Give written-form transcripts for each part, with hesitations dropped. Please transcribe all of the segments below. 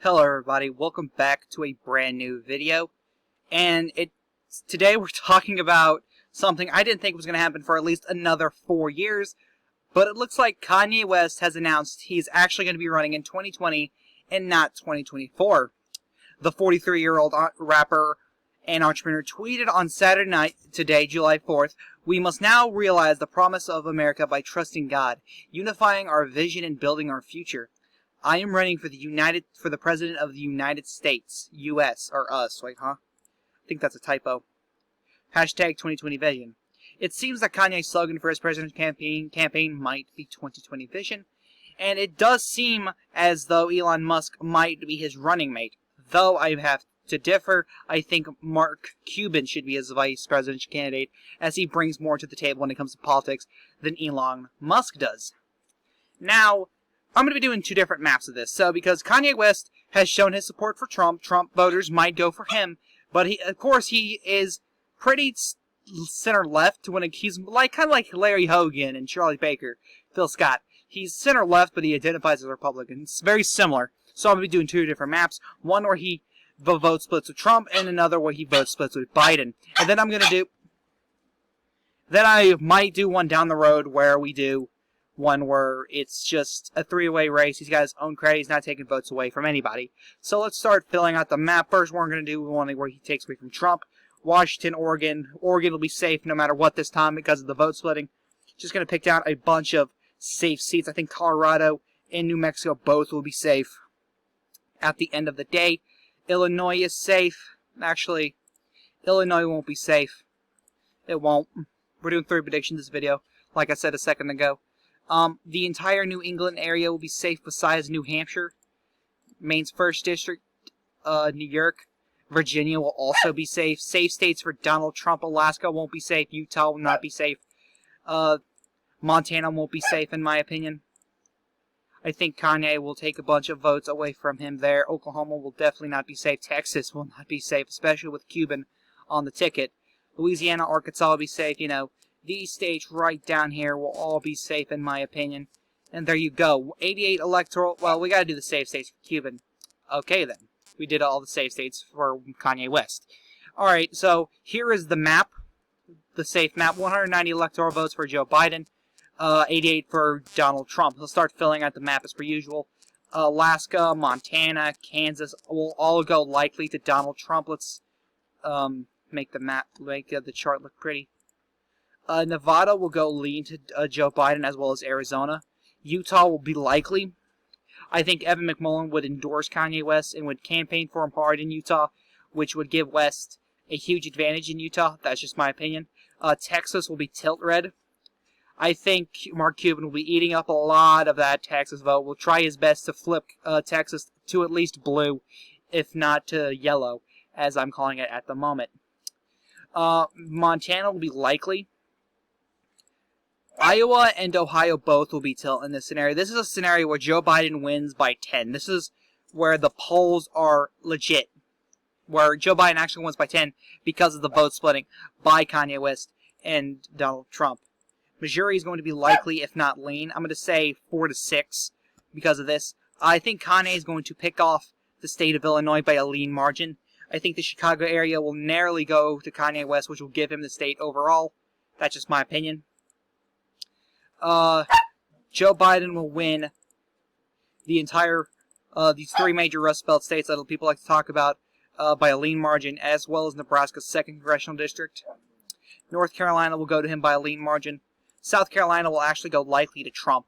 Hello everybody, welcome back to a brand new video, and today we're talking about something I didn't think was going to happen for at least another 4 years, but it looks like Kanye West has announced he's actually going to be running in 2020 and not 2024. The 43-year-old rapper and entrepreneur tweeted on Saturday night, today, July 4th, "We must now realize the promise of America by trusting God, unifying our vision and building our future. I am running for the President of the United States, U.S., or us." Wait, huh? I think that's a typo. Hashtag 2020 Vision. It seems that Kanye's slogan for his president's campaign might be 2020 Vision, and it does seem as though Elon Musk might be his running mate. Though I have to differ, I think Mark Cuban should be his vice presidential candidate, as he brings more to the table when it comes to politics than Elon Musk does. Now, I'm going to be doing two different maps of this. So, because Kanye West has shown his support for Trump voters might go for him. But, of course, he is pretty center-left when he's kind of like Larry Hogan and Charlie Baker, Phil Scott. He's center-left, but he identifies as a Republican. It's very similar. So I'm going to be doing two different maps. One where he vote splits with Trump, and another where he vote splits with Biden. And then I'm going to do... Then I might do one down the road where we do one where it's just a three-way race. He's got his own credit. He's not taking votes away from anybody. So let's start filling out the map. First, we're going to do one where he takes away from Trump. Washington, Oregon. Oregon will be safe no matter what this time because of the vote splitting. Just going to pick down a bunch of safe seats. I think Colorado and New Mexico both will be safe at the end of the day. Illinois is safe. Actually, Illinois won't be safe. It won't. We're doing 3 predictions this video, like I said a second ago. The entire New England area will be safe besides New Hampshire. Maine's 1st District, New York. Virginia will also be safe. Safe states for Donald Trump. Alaska won't be safe. Utah will not be safe. Montana won't be safe, in my opinion. I think Kanye will take a bunch of votes away from him there. Oklahoma will definitely not be safe. Texas will not be safe, especially with Cuban on the ticket. Louisiana, Arkansas will be safe. You know, these states right down here will all be safe, in my opinion. And there you go. 88 electoral... Well, we got to do the safe states for Cuban. Okay, then. We did all the safe states for Kanye West. Alright, so here is the map. The safe map. 190 electoral votes for Joe Biden. 88 for Donald Trump. Let's start filling out the map as per usual. Alaska, Montana, Kansas will all go likely to Donald Trump. Let's make the map, make the chart look pretty. Nevada will go lean to Joe Biden, as well as Arizona. Utah will be likely. I think Evan McMullin would endorse Kanye West and would campaign for him hard in Utah, which would give West a huge advantage in Utah. That's just my opinion. Texas will be tilt red. I think Mark Cuban will be eating up a lot of that Texas vote. Will try his best to flip Texas to at least blue, if not to yellow, as I'm calling it at the moment. Montana will be likely. Iowa and Ohio both will be tilt in this scenario. This is a scenario where Joe Biden wins by 10. This is where the polls are legit. Where Joe Biden actually wins by 10 because of the vote splitting by Kanye West and Donald Trump. Missouri is going to be likely, if not lean. I'm going to say 4 to 6 because of this. I think Kanye is going to pick off the state of Illinois by a lean margin. I think the Chicago area will narrowly go to Kanye West, which will give him the state overall. That's just my opinion. Joe Biden will win the entire, these 3 major Rust Belt states that people like to talk about, by a lean margin, as well as Nebraska's 2nd Congressional District. North Carolina will go to him by a lean margin. South Carolina will actually go likely to Trump.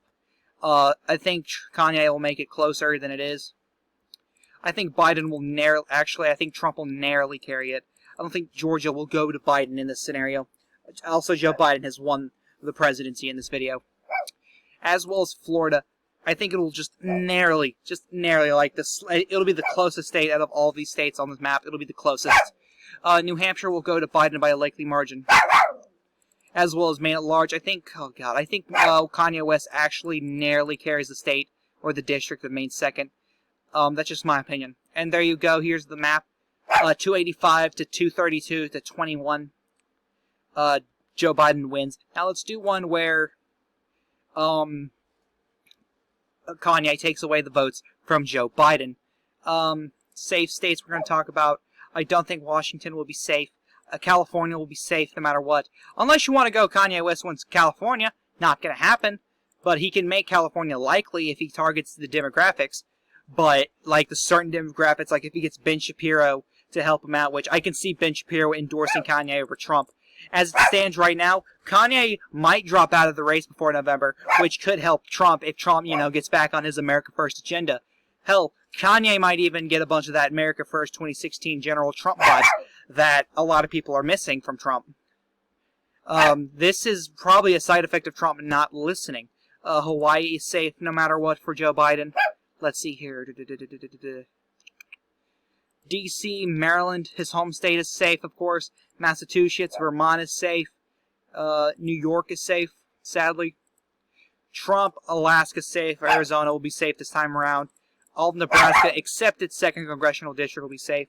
I think Kanye will make it closer than it is. I think Biden will I think Trump will narrowly carry it. I don't think Georgia will go to Biden in this scenario. Also, Joe Biden has won the presidency in this video. As well as Florida. I think it will just narrowly, like this. It'll be the closest state out of all these states on this map. It'll be the closest. New Hampshire will go to Biden by a likely margin. As well as Maine at large. I think Kanye West actually narrowly carries the state, or the district of Maine 2nd. That's just my opinion. And there you go. Here's the map. 285 to 232 to 21. Joe Biden wins. Now let's do one where Kanye takes away the votes from Joe Biden. Safe states we're going to talk about. I don't think Washington will be safe. California will be safe no matter what. Unless you want to go Kanye West wants California. Not going to happen. But he can make California likely if he targets the demographics. But, like, the certain demographics, like if he gets Ben Shapiro to help him out, which I can see Ben Shapiro endorsing Kanye over Trump. As it stands right now, Kanye might drop out of the race before November, which could help Trump if Trump, gets back on his America First agenda. Hell, Kanye might even get a bunch of that America First 2016 General Trump vibes that a lot of people are missing from Trump. This is probably a side effect of Trump not listening. Hawaii is safe no matter what for Joe Biden. Let's see here. D.C., Maryland, his home state is safe, of course. Massachusetts, Vermont is safe. New York is safe, sadly. Trump, Alaska is safe. Arizona will be safe this time around. All of Nebraska, except its 2nd Congressional District, will be safe.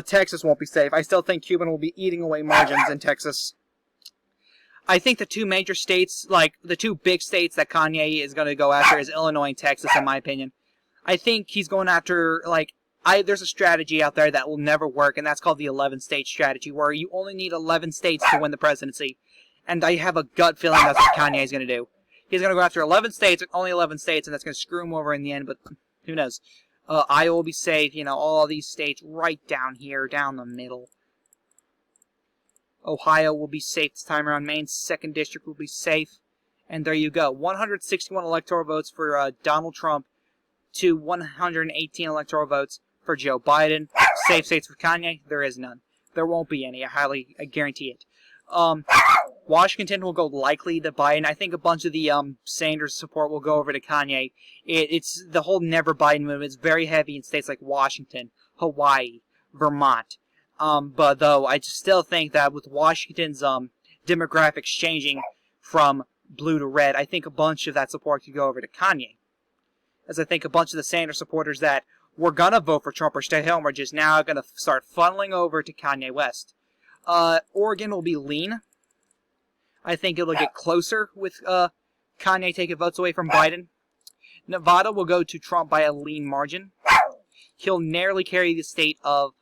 Texas won't be safe. I still think Cuban will be eating away margins in Texas. I think the two major states, like the two big states that Kanye is going to go after is Illinois and Texas, in my opinion. I think he's going after, there's a strategy out there that will never work, and that's called the 11-state strategy, where you only need 11 states to win the presidency. And I have a gut feeling that's what Kanye is going to do. He's going to go after 11 states, only 11 states, and that's going to screw him over in the end, but who knows. Iowa will be safe, all these states right down here, down the middle. Ohio will be safe this time around. Maine's 2nd District will be safe. And there you go. 161 electoral votes for Donald Trump to 118 electoral votes for Joe Biden. Safe states for Kanye? There is none. There won't be any. I guarantee it. Washington will go likely to Biden. I think a bunch of the Sanders support will go over to Kanye. It's the whole Never Biden movement is very heavy in states like Washington, Hawaii, Vermont. But though I still think that with Washington's demographics changing from blue to red, I think a bunch of that support could go over to Kanye. As I think a bunch of the Sanders supporters that were gonna vote for Trump or stay home are just now gonna start funneling over to Kanye West. Oregon will be lean. I think it'll get closer with Kanye taking votes away from Biden. Nevada will go to Trump by a lean margin. He'll narrowly carry the state of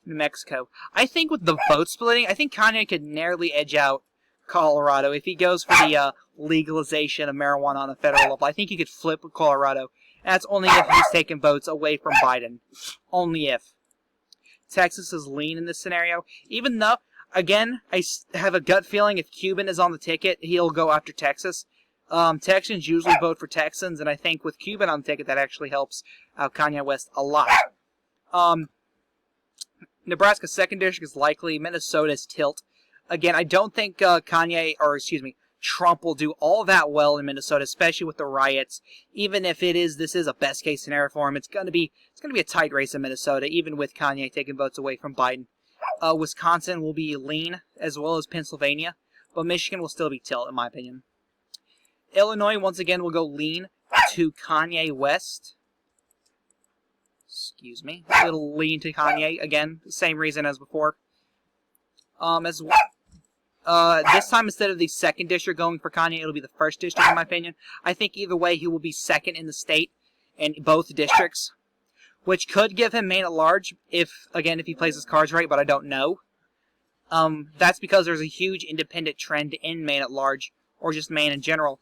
New Mexico. I think with the vote splitting, I think Kanye could narrowly edge out Colorado if he goes for the legalization of marijuana on a federal level. I think he could flip with Colorado. And that's only if he's taking votes away from Biden. Only if. Texas is lean in this scenario. Even though, again, I have a gut feeling if Cuban is on the ticket, he'll go after Texas. Texans usually vote for Texans, and I think with Cuban on the ticket, that actually helps out Kanye West a lot. Nebraska's 2nd District is likely. Minnesota's tilt. Again, I don't think Trump will do all that well in Minnesota, especially with the riots. Even if this is a best case scenario for him, it's gonna be a tight race in Minnesota, even with Kanye taking votes away from Biden. Wisconsin will be lean, as well as Pennsylvania, but Michigan will still be tilt, in my opinion. Illinois, once again, will go lean to Kanye West. Excuse me. It'll lean to Kanye, again, same reason as before. This time, instead of the 2nd District going for Kanye, it'll be the 1st District, in my opinion. I think either way, he will be 2nd in the state in both districts, which could give him Maine at large if he plays his cards right, but I don't know. That's because there's a huge independent trend in Maine at large, or just Maine in general.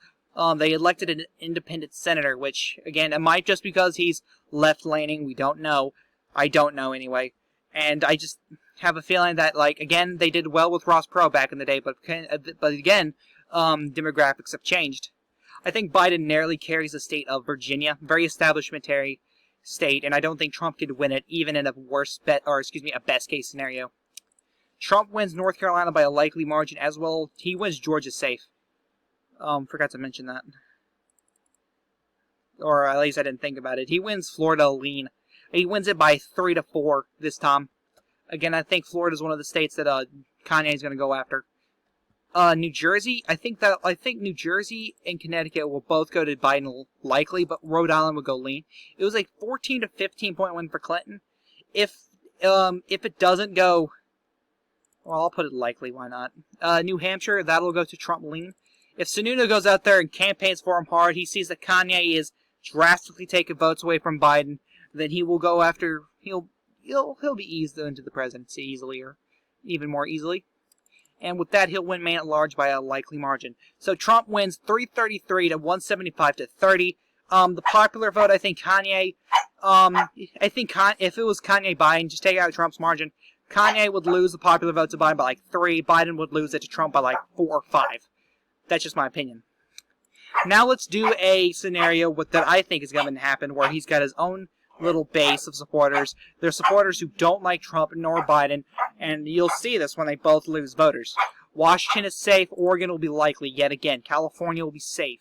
They elected an independent senator, which, again, it might just because he's left-leaning. We don't know. I don't know, anyway. And I just have a feeling that, again, they did well with Ross Perot back in the day, but again, demographics have changed. I think Biden narrowly carries the state of Virginia, very establishmentary state, and I don't think Trump could win it, even in a best case scenario. Trump wins North Carolina by a likely margin as well. He wins Georgia safe. Forgot to mention that. Or at least I didn't think about it. He wins Florida lean. He wins it by 3-4 this time. Again, I think Florida is one of the states that Kanye is going to go after. New Jersey, I think New Jersey and Connecticut will both go to Biden likely, but Rhode Island will go lean. It was like 14 to 15 point win for Clinton. If it doesn't go, well, I'll put it likely. Why not? New Hampshire, that'll go to Trump lean. If Sununu goes out there and campaigns for him hard, he sees that Kanye is drastically taking votes away from Biden. then he will go after, he'll be eased into the presidency easily, or even more easily. And with that, he'll win Maine at large by a likely margin. So Trump wins 333 to 175 to 30. The popular vote, I think Kanye, if it was Kanye Biden, just take out Trump's margin, Kanye would lose the popular vote to Biden by like 3. Biden would lose it to Trump by like 4 or 5. That's just my opinion. Now let's do a scenario that I think is going to happen, where he's got his own little base of supporters. They're supporters who don't like Trump nor Biden, and you'll see this when they both lose voters. Washington is safe. Oregon will be likely yet again. California will be safe.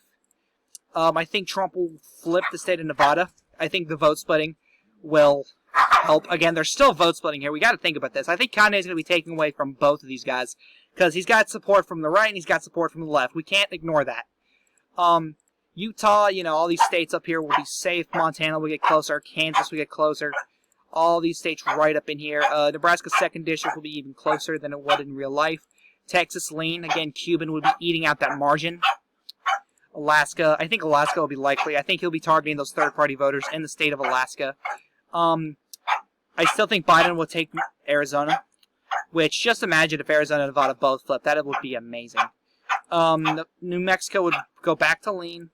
I think Trump will flip the state of Nevada. I think the vote splitting will help. Again, there's still vote splitting here. We got to think about this. I think Kanye is going to be taking away from both of these guys, because he's got support from the right and he's got support from the left. We can't ignore that. Utah, all these states up here will be safe. Montana will get closer. Kansas will get closer. All these states right up in here. Nebraska's 2nd district will be even closer than it would in real life. Texas lean. Again, Cuban would be eating out that margin. Alaska. I think Alaska will be likely. I think he'll be targeting those third-party voters in the state of Alaska. I still think Biden will take Arizona, which, just imagine if Arizona and Nevada both flip. That would be amazing. New Mexico would go back to lean.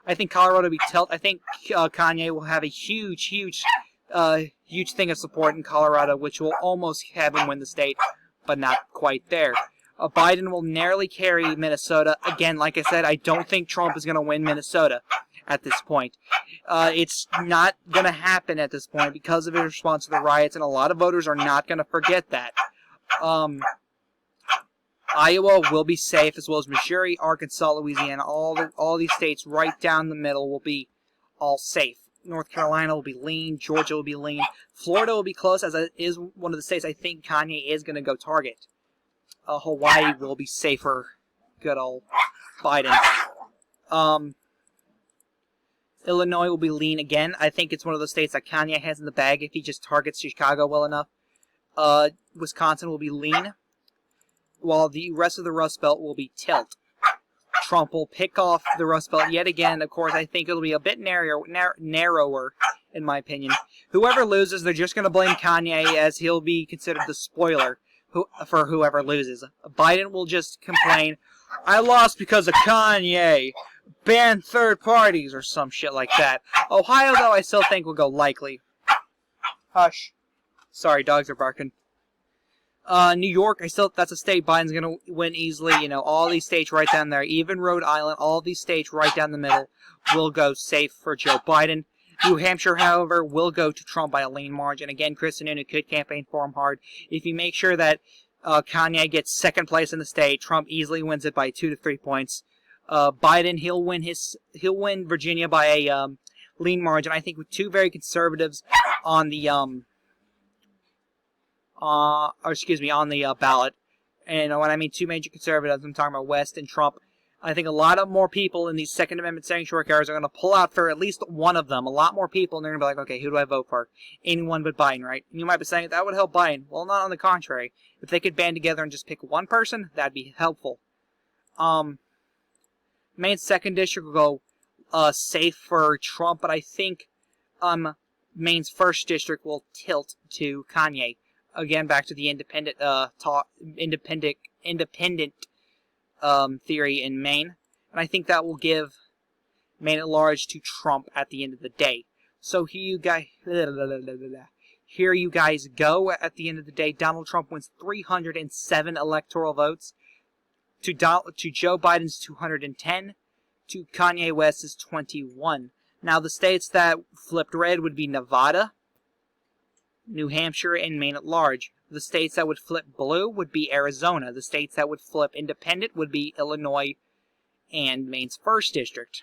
I think Colorado would be tilt. I think Kanye will have a huge thing of support in Colorado, which will almost have him win the state, but not quite there. Biden will narrowly carry Minnesota. Again, like I said, I don't think Trump is going to win Minnesota at this point. It's not going to happen at this point because of his response to the riots, and a lot of voters are not going to forget that. Iowa will be safe, as well as Missouri, Arkansas, Louisiana. All these states right down the middle will be all safe. North Carolina will be lean. Georgia will be lean. Florida will be close, as it is one of the states I think Kanye is going to go target. Hawaii will be safer. Good old Biden. Illinois will be lean again. I think it's one of those states that Kanye has in the bag if he just targets Chicago well enough. Wisconsin will be lean, while the rest of the Rust Belt will be tilt. Trump will pick off the Rust Belt yet again. Of course, I think it'll be a bit narrower, in my opinion. Whoever loses, they're just going to blame Kanye, as he'll be considered the spoiler for whoever loses. Biden will just complain, I lost because of Kanye. Ban third parties, or some shit like that. Ohio, though, I still think will go likely. Hush. Sorry, dogs are barking. New York, that's a state Biden's going to win easily. All these states right down there, even Rhode Island, all these states right down the middle will go safe for Joe Biden. New Hampshire, however, will go to Trump by a lean margin. Again, Chris Sununu could campaign for him hard. If you make sure that Kanye gets 2nd place in the state, Trump easily wins it by 2 to 3 points. Biden, he'll win Virginia by a lean margin. I think with 2 very conservatives on the on the ballot. And when I mean 2 major conservatives, I'm talking about West and Trump. I think a lot of more people in these Second Amendment sanctuary areas are going to pull out for at least one of them. A lot more people, and they're going to be like, okay, who do I vote for? Anyone but Biden, right? And you might be saying, that would help Biden. Well, not on the contrary. If they could band together and just pick one person, that'd be helpful. Maine's 2nd district will go safe for Trump, but I think Maine's 1st district will tilt to Kanye. Again, back to the independent theory in Maine, and I think that will give Maine at large to Trump at the end of the day. So here you guys go. At the end of the day, Donald Trump wins 307 electoral votes to Joe Biden's 210, to Kanye West's 21. Now the states that flipped red would be Nevada, New Hampshire, and Maine at large. The states that would flip blue would be Arizona. The states that would flip independent would be Illinois and Maine's 1st district.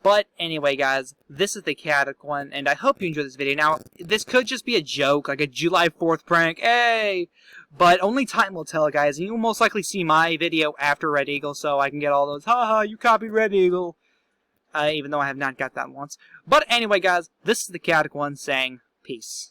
But anyway, guys, this is the chaotic one, and I hope you enjoyed this video. Now, this could just be a joke, like a July 4th prank, hey! But only time will tell, guys, and you'll most likely see my video after Red Eagle, so I can get all those, haha, you copied Red Eagle, even though I have not got that once. But anyway, guys, this is the chaotic one saying, peace.